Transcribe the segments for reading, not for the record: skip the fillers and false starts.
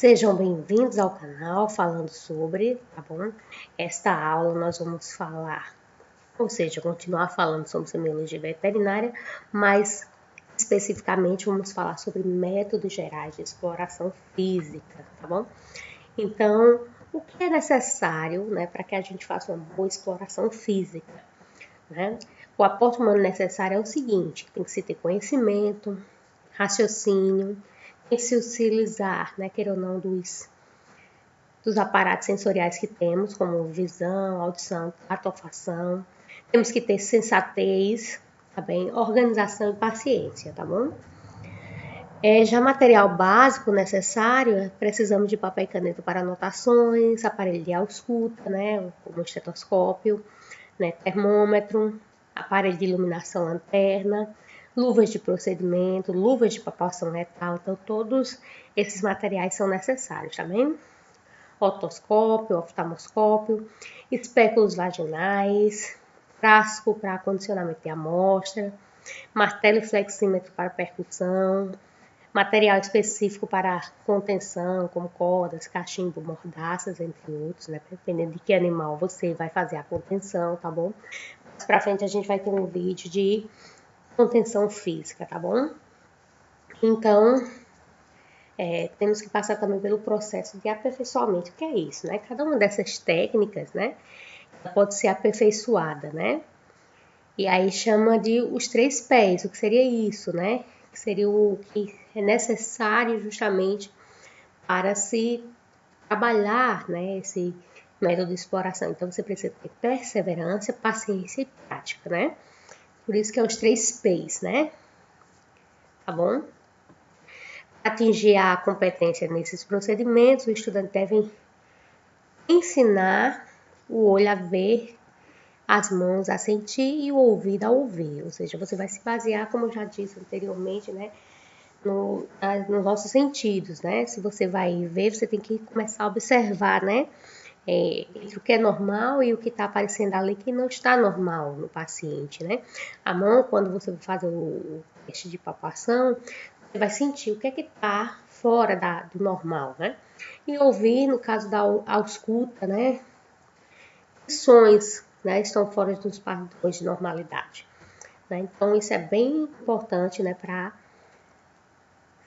Sejam bem-vindos ao canal falando sobre, tá bom? Esta aula nós vamos falar, ou seja, continuar falando sobre semiologia veterinária, mas especificamente vamos falar sobre métodos gerais de exploração física, tá bom? Então, o que é necessário, né, para que a gente faça uma boa exploração física, né? O aporte humano necessário é o seguinte: tem que se ter conhecimento, raciocínio, tem que se utilizar, né, queira ou não, dos aparatos sensoriais que temos, como visão, audição, tato, olfação. Temos que ter sensatez, tá bem? Organização e paciência, tá bom? Já material básico necessário, precisamos de papel e caneta para anotações, aparelho de ausculta, né, como estetoscópio, né, termômetro, aparelho de iluminação lanterna, luvas de procedimento, luvas de palpação retal. Então, todos esses materiais são necessários, tá bem? Otoscópio, oftalmoscópio, espéculos vaginais, frasco para condicionamento de amostra, martelo e flexímetro para percussão, material específico para contenção, como cordas, cachimbo, mordaças, entre outros, né? Dependendo de que animal você vai fazer a contenção, tá bom? Mais pra frente a gente vai ter um vídeo de contenção física, tá bom? Então, temos que passar também pelo processo de aperfeiçoamento. O que é isso, né? Cada uma dessas técnicas, né, pode ser aperfeiçoada, né? E aí chama de os 3 pés. O que seria isso, né? Que seria o que é necessário justamente para se trabalhar, né, esse método de exploração. Então, você precisa ter perseverança, paciência e prática, né? Por isso que é os 3 P's, né? Tá bom? Para atingir a competência nesses procedimentos, o estudante deve ensinar o olho a ver, as mãos a sentir e o ouvido a ouvir. Ou seja, você vai se basear, como eu já disse anteriormente, né, nos nossos sentidos, né? Se você vai ver, você tem que começar a observar, né? Entre o que é normal e o que está aparecendo ali que não está normal no paciente, né? A mão, quando você vai fazer o teste de palpação, você vai sentir o que é que está fora do normal, né? E ouvir, no caso da ausculta, né? Que sons, né, estão fora dos padrões de normalidade, né? Então, isso é bem importante, né, para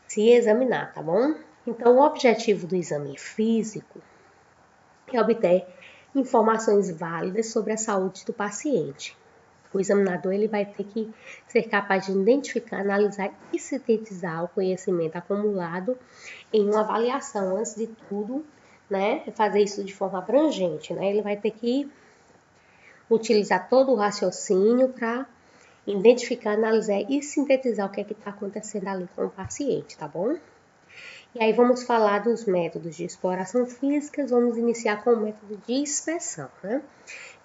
se examinar, tá bom? Então, o objetivo do exame físico é obter informações válidas sobre a saúde do paciente. O examinador ele vai ter que ser capaz de identificar, analisar e sintetizar o conhecimento acumulado em uma avaliação. Antes de tudo, né, fazer isso de forma abrangente, né? Ele vai ter que utilizar todo o raciocínio para identificar, analisar e sintetizar o que é que está acontecendo ali com o paciente, tá bom? E aí vamos falar dos métodos de exploração física. Vamos iniciar com o método de inspeção, né?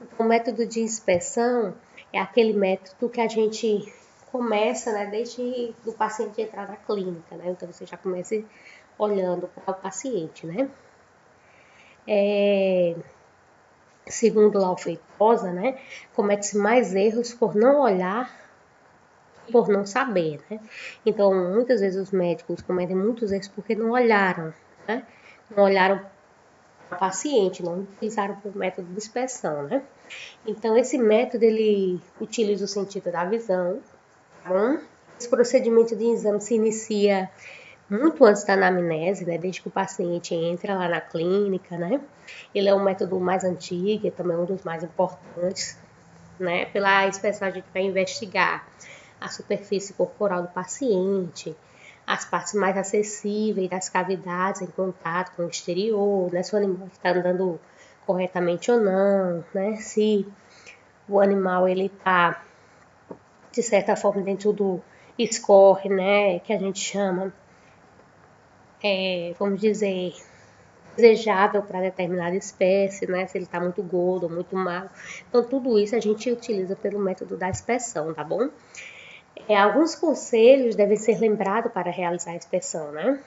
Então, o método de inspeção é aquele método que a gente começa, né, desde o paciente entrar na clínica, né? Então, você já começa olhando para o paciente, né? Segundo Laufeitosa, né, comete-se mais erros por não olhar, por não saber, né? Então, muitas vezes os médicos cometem muitos erros porque não olharam, né? Não olharam para o paciente, não utilizaram o método de inspeção, né? Então, esse método, ele utiliza o sentido da visão, tá bom? Esse procedimento de exame se inicia muito antes da anamnese, né? Desde que o paciente entra lá na clínica, né? Ele é um método mais antigo e também um dos mais importantes, né? Pela inspeção a gente vai investigar a superfície corporal do paciente, as partes mais acessíveis das cavidades em contato com o exterior, né? Se o animal está andando corretamente ou não, né? Se o animal ele está de certa forma dentro do score, né? Que a gente chama, vamos dizer, desejável para determinada espécie, né? Se ele está muito gordo ou muito magro. Então, tudo isso a gente utiliza pelo método da inspeção, tá bom? Alguns conselhos devem ser lembrados para realizar a inspeção, né?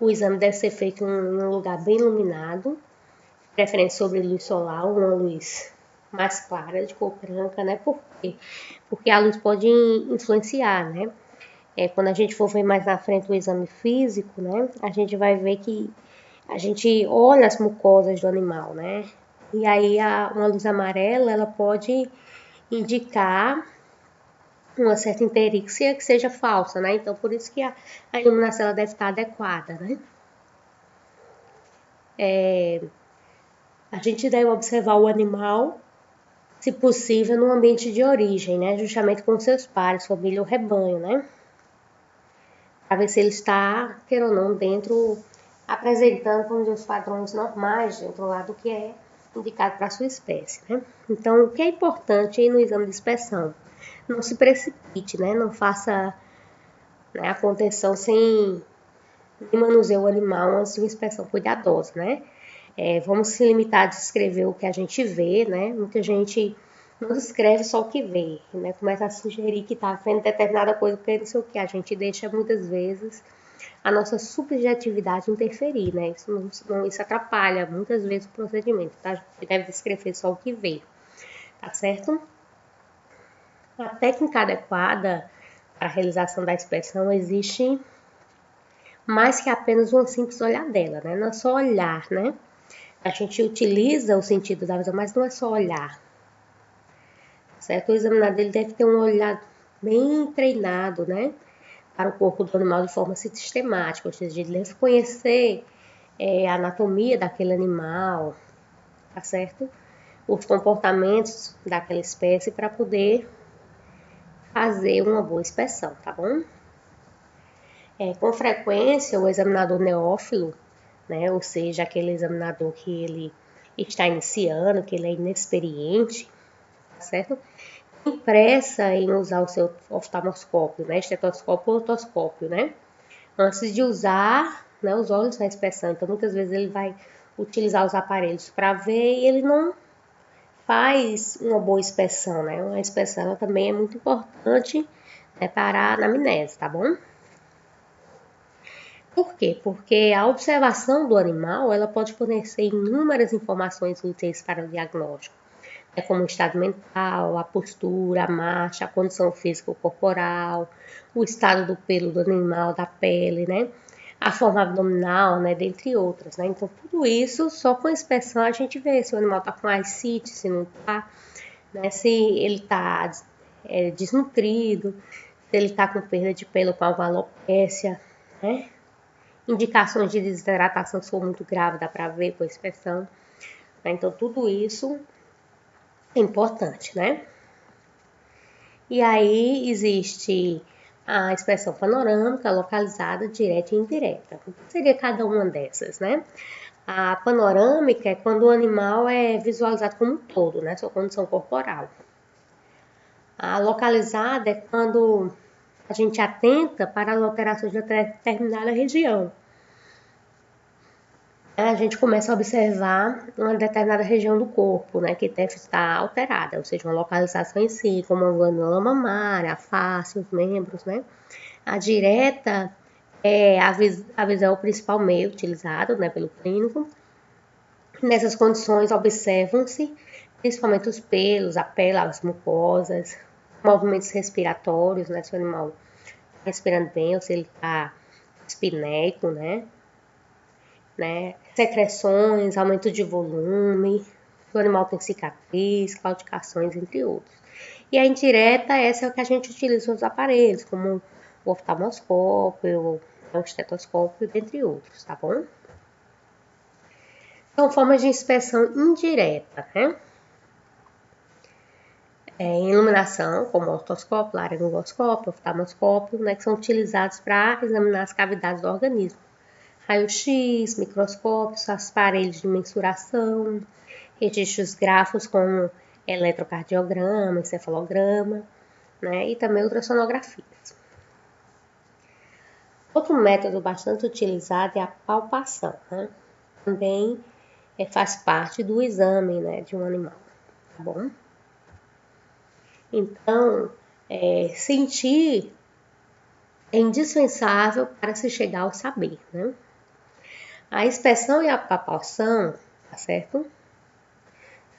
O exame deve ser feito em um lugar bem iluminado, de preferência sobre luz solar ou uma luz mais clara, de cor branca, né? Por quê? Porque a luz pode influenciar, né? Quando a gente for ver mais na frente o exame físico, né, a gente vai ver que a gente olha as mucosas do animal, né? E aí uma luz amarela, ela pode indicar uma certa interíxia que seja falsa, né? Então, por isso que a iluminação ela deve estar adequada, né? A gente deve observar o animal, se possível, no ambiente de origem, né? Justamente com seus pares, família ou rebanho, né? Para ver se ele está, queira ou não, dentro, apresentando, como dizer, os padrões normais dentro lá do que é indicado para a sua espécie, né? Então, o que é importante aí no exame de inspeção? Não se precipite, né? Não faça, né, a contenção sem manusear o animal antes de uma inspeção cuidadosa, né? Vamos se limitar a descrever o que a gente vê, né? Muita gente não descreve só o que vê, né? Começa a sugerir que está vendo determinada coisa porque não sei o que. A gente deixa muitas vezes a nossa subjetividade interferir, né? Isso atrapalha muitas vezes o procedimento, tá? A gente deve descrever só o que vê, tá certo? A técnica adequada para a realização da inspeção existe mais que apenas uma simples olhadela, né? Não é só olhar, né? A gente utiliza o sentido da visão, mas não é só olhar, certo? O examinador ele deve ter um olhar bem treinado, né? Para o corpo do animal de forma sistemática, ou seja, ele deve conhecer a anatomia daquele animal, tá certo? Os comportamentos daquela espécie para poder fazer uma boa inspeção, tá bom? Com frequência, o examinador neófilo, né, ou seja, aquele examinador que ele está iniciando, que ele é inexperiente, tá certo? Tem pressa em usar o seu oftalmoscópio, né, estetoscópio ou otoscópio, né, antes de usar, né, os olhos na inspeção. Então, muitas vezes ele vai utilizar os aparelhos para ver e ele não faz uma boa inspeção, né? Uma inspeção ela também é muito importante, né, para a anamnese, tá bom? Por quê? Porque a observação do animal ela pode fornecer inúmeras informações úteis para o diagnóstico, como o estado mental, a postura, a marcha, a condição física corporal, o estado do pelo do animal, da pele, né? A forma abdominal, né? Dentre outras, né? Então, tudo isso, só com a inspeção a gente vê se o animal está com ascite, se não está, né? Se ele está desnutrido, se ele está com perda de pelo com alguma alopécia, né? Indicações de desidratação, se for muito grave, dá para ver com a inspeção. Né? Então, tudo isso é importante, né? E aí existe a inspeção panorâmica, localizada, direta e indireta. O que seria cada uma dessas, né? A panorâmica é quando o animal é visualizado como um todo, né? Sua condição corporal. A localizada é quando a gente atenta para as alterações de determinada região. A gente começa a observar uma determinada região do corpo, né, que deve estar alterada, ou seja, uma localização em si, como a glândula mamária, a face, os membros, né. A direta é a visão principal meio utilizado, né, pelo clínico. Nessas condições, observam-se principalmente os pelos, a pele, as mucosas, movimentos respiratórios, né, se o animal está respirando bem ou se ele está espinéico, né, secreções, aumento de volume, se o animal tem cicatriz, claudicações, entre outros. E a indireta, essa é o que a gente utiliza nos aparelhos, como o oftalmoscópio, o estetoscópio, entre outros, tá bom? São formas de inspeção indireta, né? Iluminação, como o otoscópio, laringoscópio, oftalmoscópio, né, que são utilizados para examinar as cavidades do organismo. Raio-X, microscópios, aparelhos de mensuração, registros gráficos como eletrocardiograma, encefalograma, né, e também ultrassonografias. Outro método bastante utilizado é a palpação, né? Também faz parte do exame, né, de um animal, tá bom? Então, sentir é indispensável para se chegar ao saber, né? A inspeção e a palpação, tá certo?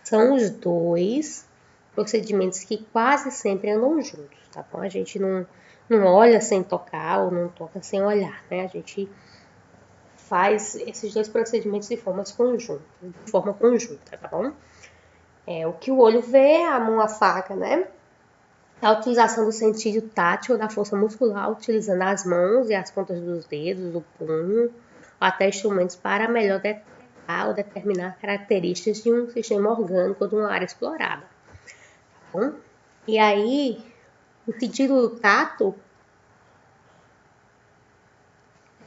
São os dois procedimentos que quase sempre andam juntos, tá bom? A gente não não olha sem tocar ou não toca sem olhar, né? A gente faz esses dois procedimentos de forma conjunta, tá bom? O que o olho vê, a mão, a faca, né? A utilização do sentido tátil ou da força muscular, utilizando as mãos e as pontas dos dedos, o punho, ou até instrumentos para melhor detectar ou determinar características de um sistema orgânico ou de uma área explorada. Tá bom? E aí, o sentido tato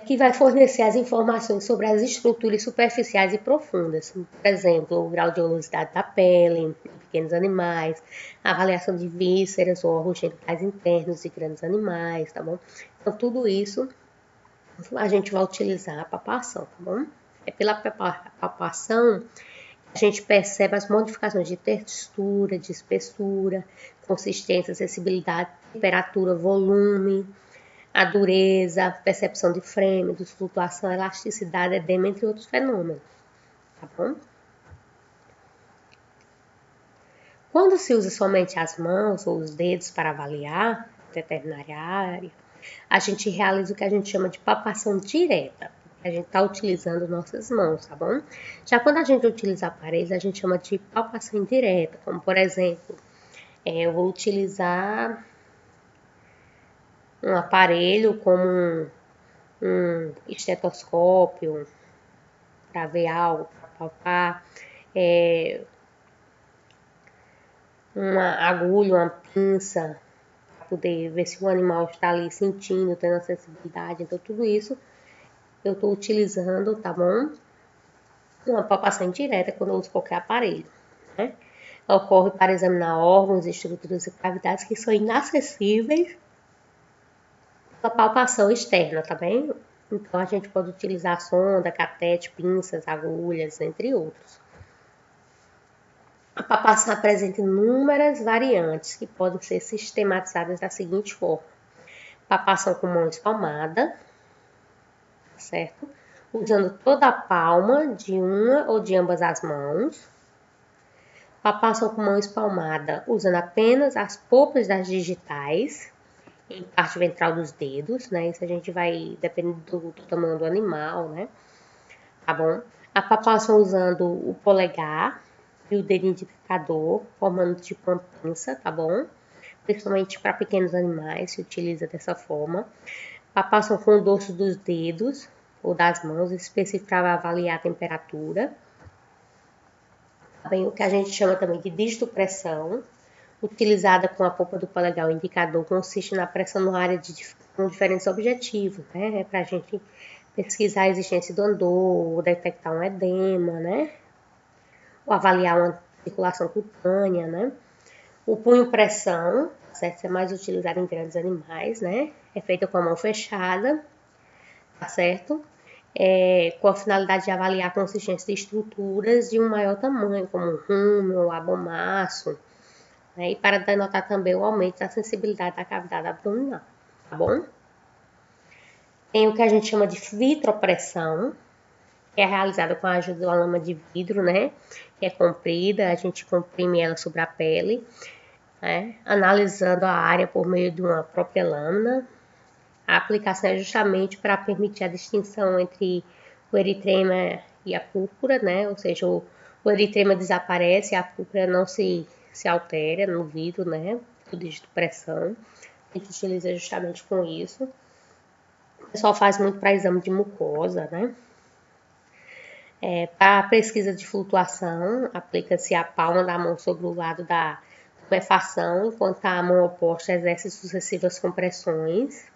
que vai fornecer as informações sobre as estruturas superficiais e profundas, por exemplo, o grau de oleosidade da pele de pequenos animais, a avaliação de vísceras ou órgãos genitais internos de grandes animais, tá bom? Então, tudo isso a gente vai utilizar a palpação, tá bom? É pela palpação que a gente percebe as modificações de textura, de espessura, consistência, acessibilidade, temperatura, volume, a dureza, percepção de frêmidos, flutuação, elasticidade, edema, entre outros fenômenos, tá bom? Quando se usa somente as mãos ou os dedos para avaliar determinada área, a gente realiza o que a gente chama de palpação direta. A gente está utilizando nossas mãos, tá bom? Já quando a gente utiliza aparelhos, a gente chama de palpação indireta, como por exemplo, eu vou utilizar um aparelho como um estetoscópio para ver algo, para palpar, uma agulha, uma pinça, para poder ver se o animal está ali sentindo, tendo acessibilidade. Então, tudo isso eu estou utilizando, tá bom? Uma palpação indireta quando eu uso qualquer aparelho, né? Ocorre para examinar órgãos, estruturas e cavidades que são inacessíveis pela palpação externa, tá bem? Então, a gente pode utilizar sonda, catete, pinças, agulhas, entre outros. A palpação apresenta inúmeras variantes que podem ser sistematizadas da seguinte forma: palpação com mão espalmada, certo? Usando toda a palma de uma ou de ambas as mãos. Palpação com mão espalmada, usando apenas as polpas das digitais, em parte ventral dos dedos, né? Isso a gente vai, dependendo do tamanho do animal, né? Tá bom? A palpação usando o polegar e o dedo indicador, formando tipo uma pinça, tá bom? Principalmente para pequenos animais, se utiliza dessa forma. Palpação com o dorso dos dedos ou das mãos, específico para avaliar a temperatura. Bem, o que a gente chama também de digitopressão, utilizada com a polpa do polegar. O indicador consiste na pressão na área com diferentes objetivos, né? Para a gente pesquisar a existência do andor, ou detectar um edema, né? Ou avaliar uma circulação cutânea, né? O punho pressão, certo? É mais utilizado em grandes animais, né? É feita com a mão fechada, tá certo? Com a finalidade de avaliar a consistência de estruturas de um maior tamanho, como o rumo ou abomaço, né? E para denotar também o aumento da sensibilidade da cavidade abdominal, tá bom? Tem o que a gente chama de vitropressão, que é realizada com a ajuda de uma lama de vidro, né? Que é comprida, a gente comprime ela sobre a pele, né? Analisando a área por meio de uma própria lâmina. A aplicação é justamente para permitir a distinção entre o eritrema e a púrpura, né? Ou seja, o eritrema desaparece e a púrpura não se altera no vidro, né? O dígito pressão. A gente utiliza justamente com isso. O pessoal faz muito para exame de mucosa, né? Para a pesquisa de flutuação, aplica-se a palma da mão sobre o lado da tumefação, enquanto a mão oposta exerce sucessivas compressões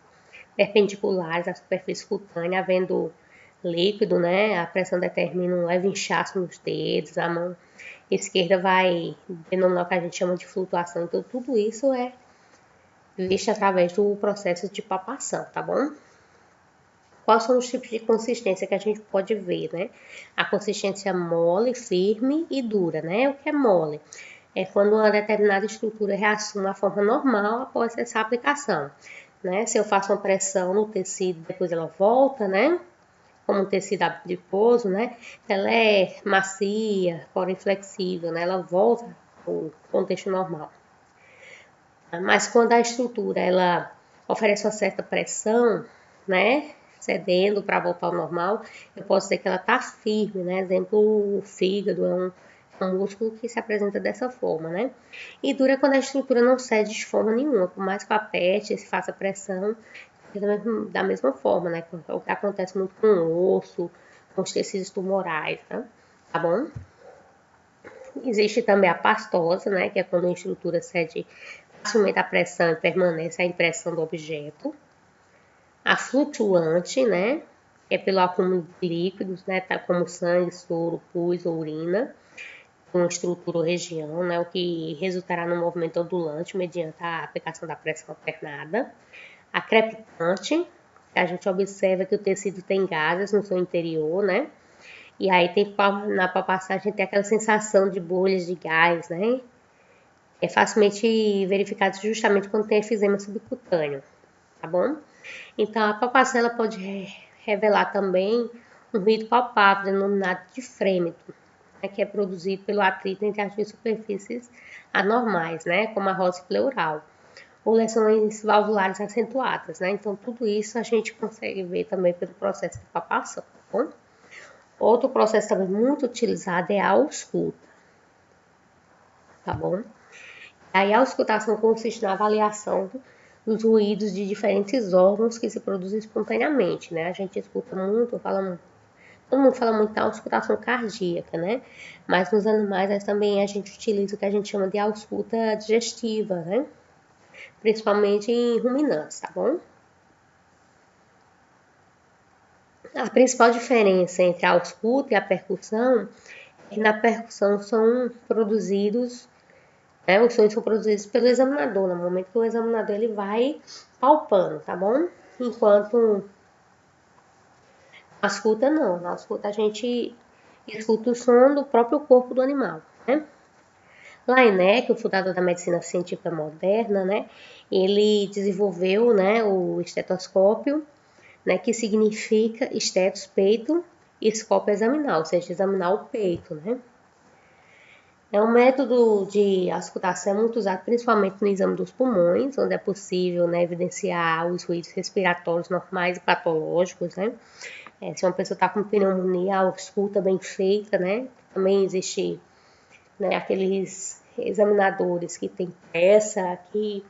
perpendiculares à superfície cutânea, havendo líquido, né? A pressão determina um leve inchaço nos dedos, a mão esquerda vai denominar o que a gente chama de flutuação. Então, tudo isso é visto através do processo de palpação, tá bom? Quais são os tipos de consistência que a gente pode ver, né? A consistência mole, firme e dura, né? O que é mole? É quando uma determinada estrutura reassume a forma normal após essa aplicação, né? Se eu faço uma pressão no tecido, depois ela volta, né? Como um tecido adiposo, né? Ela é macia, porém flexível, né? Ela volta ao contexto normal. Mas quando a estrutura, ela oferece uma certa pressão, né? Cedendo para voltar ao normal, eu posso dizer que ela está firme, né? Exemplo, o fígado é um músculo que se apresenta dessa forma, né? E dura quando a estrutura não cede de forma nenhuma, por mais que eu aperte, se faça pressão, da mesma forma, né? O que acontece muito com o osso, com os tecidos tumorais, tá bom? Existe também a pastosa, né? Que é quando a estrutura cede facilmente a pressão e permanece a impressão do objeto. A flutuante, né? É pelo acúmulo de líquidos, né? Tá como sangue, soro, pus ou urina, com estrutura ou região, né? O que resultará no movimento ondulante mediante a aplicação da pressão alternada. A crepitante, a gente observa que o tecido tem gases no seu interior, né? E aí tem na palpação tem aquela sensação de bolhas de gás, né? É facilmente verificado justamente quando tem efizema subcutâneo, tá bom? Então a palpação ela pode revelar também um ruído palpável denominado difrêmito, né? Que é produzido pelo atrito entre as duas superfícies anormais, né? Como a rosca pleural, ou lesões valvulares acentuadas, né? Então, tudo isso a gente consegue ver também pelo processo de palpação, tá bom? Outro processo também muito utilizado é a ausculta, tá bom? Aí a auscultação consiste na avaliação dos ruídos de diferentes órgãos que se produzem espontaneamente, né? A gente escuta muito, todo mundo fala muito da auscultação cardíaca, né? Mas nos animais também a gente utiliza o que a gente chama de ausculta digestiva, né? Principalmente em ruminantes, tá bom? A principal diferença entre a ausculta e a percussão é que na percussão são produzidos, né, os sons são produzidos pelo examinador, no momento que o examinador ele vai palpando, tá bom? Enquanto na ausculta não, na ausculta a gente escuta o som do próprio corpo do animal, né? Laennec, o fundador da medicina científica moderna, né, ele desenvolveu, né, o estetoscópio, né, que significa estetos, peito, e scopio examinar, ou seja, examinar o peito, né. É um método de auscultação muito usado principalmente no exame dos pulmões, onde é possível, né, evidenciar os ruídos respiratórios normais e patológicos, né. Se uma pessoa está com pneumonia, a ausculta bem feita, né. Também existe, né, aqueles examinadores que tem pressa, que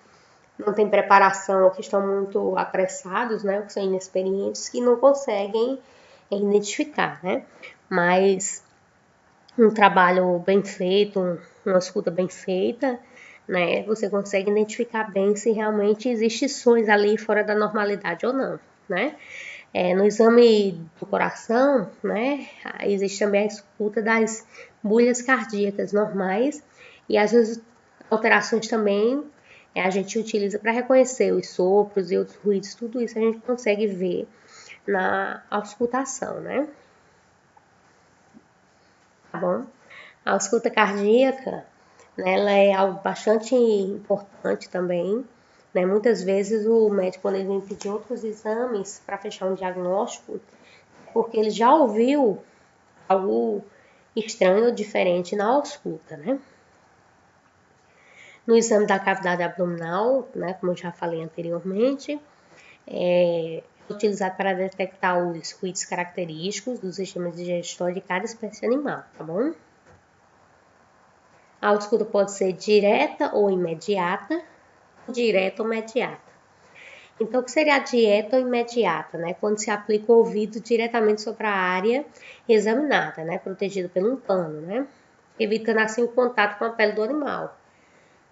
não tem preparação ou que estão muito apressados, né, que são inexperientes, que não conseguem identificar, né? Mas um trabalho bem feito, uma escuta bem feita, né, você consegue identificar bem se realmente existem sons ali fora da normalidade ou não, né? No exame do coração, né, existe também a escuta das bolhas cardíacas normais e as alterações também a gente utiliza para reconhecer os sopros e outros ruídos, tudo isso a gente consegue ver na auscultação, né? Tá bom? A ausculta cardíaca, né, ela é algo bastante importante também, né? Muitas vezes o médico, quando ele vem pedir outros exames para fechar um diagnóstico, porque ele já ouviu algo estranho ou diferente na ausculta, né? No exame da cavidade abdominal, né, como eu já falei anteriormente, é utilizado para detectar os ruídos característicos do sistema digestório de cada espécie animal, tá bom? A ausculta pode ser direta ou imediata, direta ou mediata. Então, o que seria a dieta ou imediata, né? Quando se aplica o ouvido diretamente sobre a área examinada, né? Protegida por um pano, né? Evitando assim o contato com a pele do animal.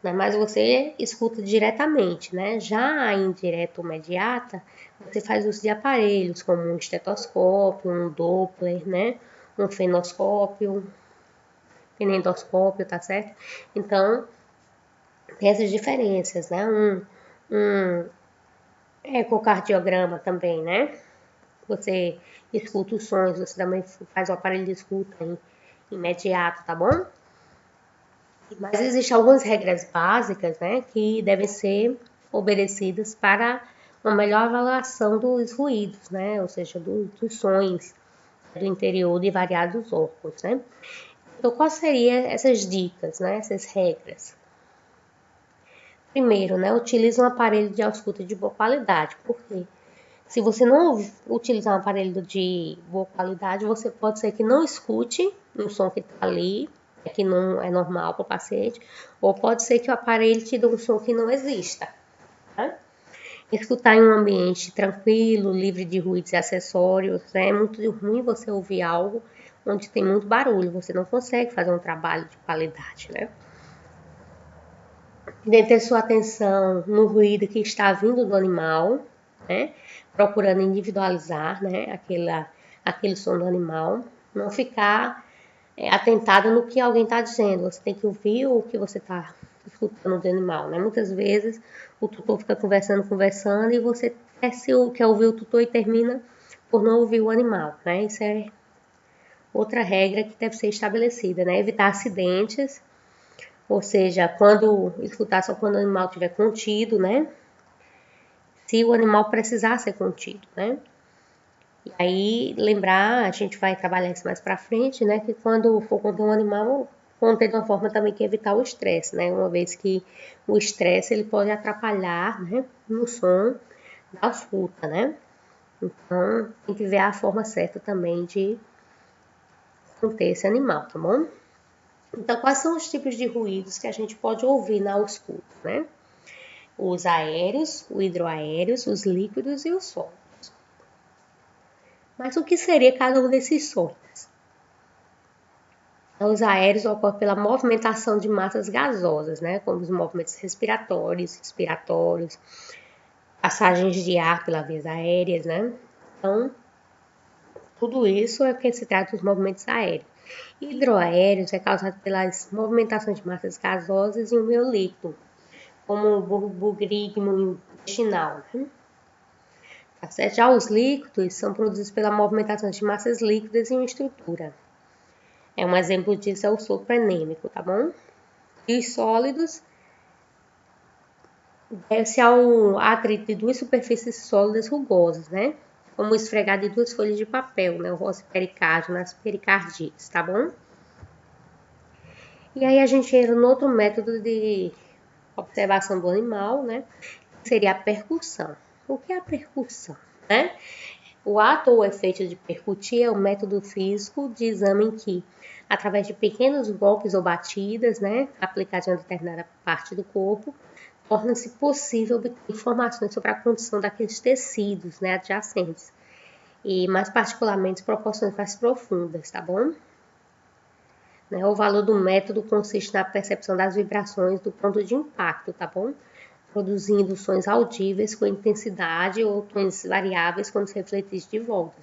Né? Mas você escuta diretamente, né? Já a indireta ou imediata, você faz uso de aparelhos como um estetoscópio, um Doppler, né? Um fenoscópio, penendoscópio, tá certo? Então, tem essas diferenças, né? Um ecocardiograma também, né? Você escuta os sons, você também faz o aparelho de escuta imediato, tá bom? Mas existem algumas regras básicas, né, que devem ser obedecidas para uma melhor avaliação dos ruídos, né, ou seja, dos sons do interior de variados órgãos, né. Então, quais seriam essas dicas, né, essas regras? Primeiro, né, utilize um aparelho de ausculta de boa qualidade. Por quê? Se você não utilizar um aparelho de boa qualidade, você pode ser que não escute o som que está ali, que não é normal para o paciente, ou pode ser que o aparelho te dê um som que não exista. Tá? Escutar em um ambiente tranquilo, livre de ruídos e acessórios, né? É muito ruim você ouvir algo onde tem muito barulho, você não consegue fazer um trabalho de qualidade, né? Deter sua atenção no ruído que está vindo do animal, né? Procurando individualizar, né? Aquele som do animal. Não ficar atentada no que alguém está dizendo. Você tem que ouvir o que você está escutando do animal, né? Muitas vezes o tutor fica conversando e você quer ouvir o tutor e termina por não ouvir o animal, né? Isso é outra regra que deve ser estabelecida, né? Evitar acidentes, ou seja, quando escutar só quando o animal estiver contido, né? Se o animal precisar ser contido, né? E aí, lembrar, a gente vai trabalhar isso mais pra frente, né? Que quando for conter um animal, conter de uma forma também que evitar o estresse, né? Uma vez que o estresse, ele pode atrapalhar, né? No som da escuta, né? Então, tem que ver a forma certa também de conter esse animal, tá bom? Então, quais são os tipos de ruídos que a gente pode ouvir na escuta, né? Os aéreos, os hidroaéreos, os líquidos e os sólidos. Mas o que seria cada um desses sons? Os aéreos ocorrem pela movimentação de massas gasosas, né? Como os movimentos respiratórios, expiratórios, passagens de ar pelas vias aéreas, né? Então, tudo isso é o que se trata dos movimentos aéreos. Hidroaéreos é causado pelas movimentações de massas gasosas em um meio líquido, como o bugrigmo intestinal, né? Tá certo? Já os líquidos são produzidos pela movimentação de massas líquidas em uma estrutura. Um exemplo disso é o sopro anêmico, tá bom? E os sólidos deve-se ao atrito de duas superfícies sólidas rugosas, né? Como esfregar de duas folhas de papel, né? O rosto pericárdio nas pericardites, tá bom? E aí a gente entra no outro método de observação do animal, né? Que seria a percussão. O que é a percussão, né? O ato ou efeito de percutir é um método físico de exame em que, através de pequenos golpes ou batidas, né, aplicados em uma determinada parte do corpo, torna-se possível obter informações sobre a condição daqueles tecidos, né, adjacentes, e mais particularmente proporções mais profundas, tá bom? Né, o valor do método consiste na percepção das vibrações do ponto de impacto, tá bom? Produzindo sons audíveis com intensidade ou tons variáveis quando se refletisse de volta,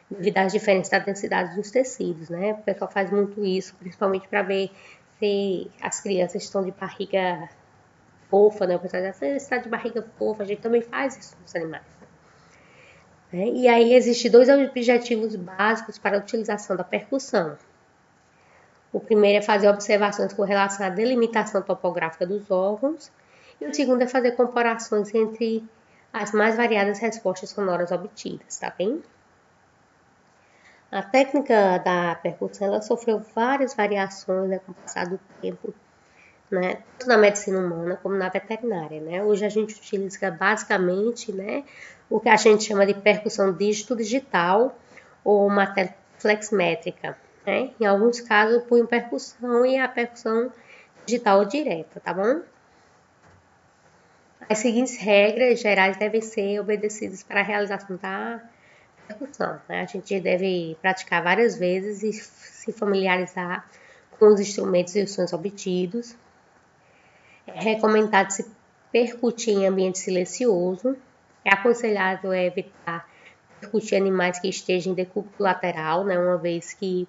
devido às diferenças da densidade dos tecidos, né? O pessoal faz muito isso, principalmente para ver se as crianças estão de barriga fofa, né? O pessoal diz, você está de barriga fofa, a gente também faz isso nos animais. Né? E aí existem dois objetivos básicos para a utilização da percussão. O primeiro é fazer observações com relação à delimitação topográfica dos órgãos, e o segundo é fazer comparações entre as mais variadas respostas sonoras obtidas, tá bem? A técnica da percussão ela sofreu várias variações, né, com o passar do tempo, né, tanto na medicina humana como na veterinária, né? Hoje a gente utiliza basicamente, né, o que a gente chama de percussão dígito-digital ou matéria flexmétrica, né? Em alguns casos, o punho percussão e a percussão digital ou direta, tá bom? As seguintes regras gerais devem ser obedecidas para a realização da percussão, né? A gente deve praticar várias vezes e se familiarizar com os instrumentos e os sons obtidos. É recomendado se percutir em ambiente silencioso. É aconselhável evitar percutir animais que estejam em decúbito lateral, né? Uma vez que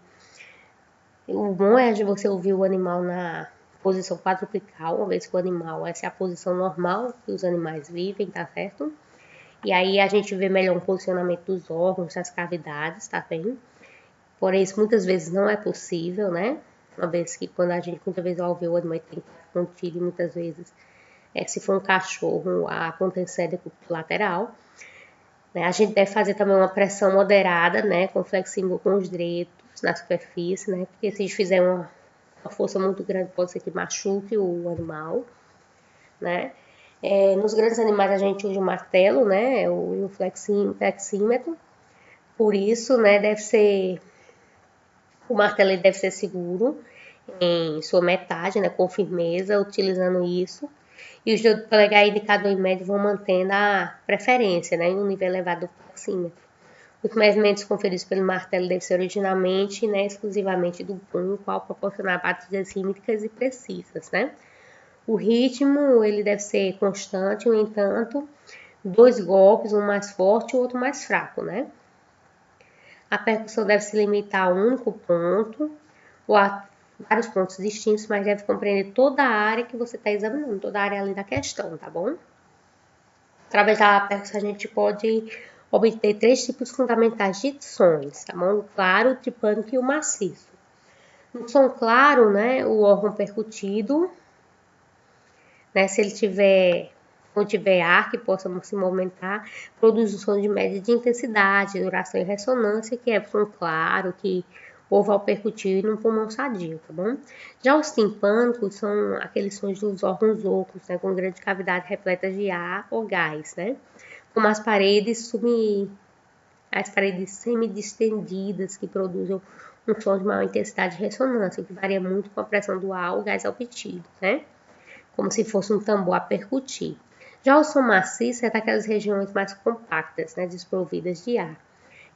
o bom é você ouvir o animal na posição quadruplical, uma vez que o animal, essa é a posição normal que os animais vivem, tá certo? E aí a gente vê melhor o posicionamento dos órgãos, das cavidades, tá bem? Porém, isso muitas vezes não é possível, né? Uma vez que quando a gente muitas vezes ouve o animal tem que estar contido, muitas vezes, se for um cachorro, a contenção é decúbito lateral. Né? A gente deve fazer também uma pressão moderada, né? Com flexível com os dedos na superfície, né? Porque se fizer uma força muito grande, pode ser que machuque o animal. né? Nos grandes animais a gente usa o martelo, né? O flexímetro. Por isso, né, o martelo ele deve ser seguro em sua metade, né, com firmeza, utilizando isso. E os dedos polegar e indicador e médio vão mantendo a preferência, né, em um nível elevado do flexímetro. Os medimentos conferidos pelo martelo devem ser originalmente, né, exclusivamente do punho, qual proporcionar batidas rítmicas e precisas, né. O ritmo ele deve ser constante, no entanto, 2 golpes, um mais forte e o outro mais fraco, né. A percussão deve se limitar a um único ponto ou a vários pontos distintos, mas deve compreender toda a área que você está examinando, toda a área ali da questão, tá bom? Através da percussão a gente pode obter 3 tipos fundamentais de sons, tá bom? O claro, o tripânico e o maciço. No som claro, né, o órgão percutido, né, se ele tiver ar que possa se movimentar, produz um som de média de intensidade, duração e ressonância, que é som claro, que ouve ao percutir num pulmão sadio, tá bom? Já os timpânicos são aqueles sons dos órgãos ocos, né, com grande cavidade repleta de ar ou gás, né? Como as paredes semidistendidas, que produzem um som de maior intensidade de ressonância, que varia muito com a pressão do ar ou gás obtido, né? Como se fosse um tambor a percutir. Já o som maciço é daquelas regiões mais compactas, né, desprovidas de ar,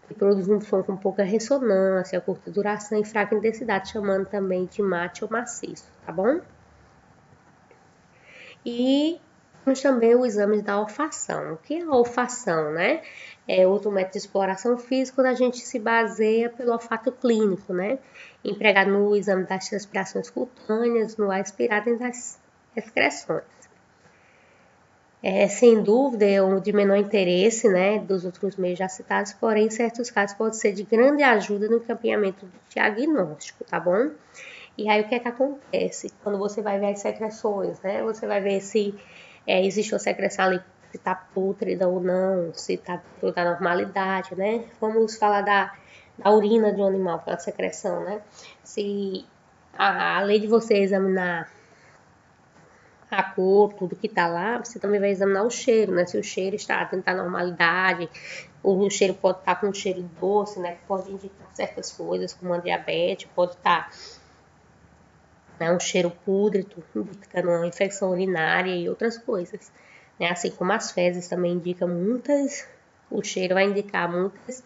que produz um som com pouca ressonância, curta duração e fraca intensidade, chamando também de mate ou maciço, tá bom? E temos também o exame da olfação. O que é a olfação, né? É outro método de exploração física onde a gente se baseia pelo olfato clínico, né? Empregado no exame das transpirações cutâneas, no ar expirado e das excreções. Sem dúvida, é um de menor interesse, né, dos outros meios já citados, porém, em certos casos, pode ser de grande ajuda no encaminhamento do diagnóstico, tá bom? E aí, o que é que acontece? Quando você vai ver as secreções, né, você vai ver se existe uma secreção ali, se tá pútrida ou não, se tá dentro da normalidade, né? Vamos falar da urina de um animal, que é a secreção, né? Se, além de você examinar a cor, tudo que tá lá, você também vai examinar o cheiro, né? Se o cheiro está dentro da normalidade, o cheiro pode estar com um cheiro doce, né? Que pode indicar certas coisas, como a diabetes, pode estar, né, um cheiro púdrico, indicando uma infecção urinária e outras coisas, né? Assim como as fezes também indicam o cheiro vai indicar muitas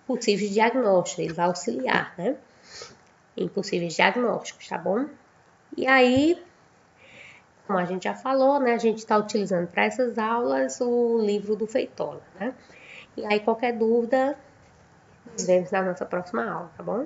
possíveis diagnósticos, ele vai auxiliar, né? Em possíveis diagnósticos, tá bom? E aí, como a gente já falou, né, a gente está utilizando para essas aulas o livro do Feitola, né? E aí, qualquer dúvida, nos vemos na nossa próxima aula, tá bom?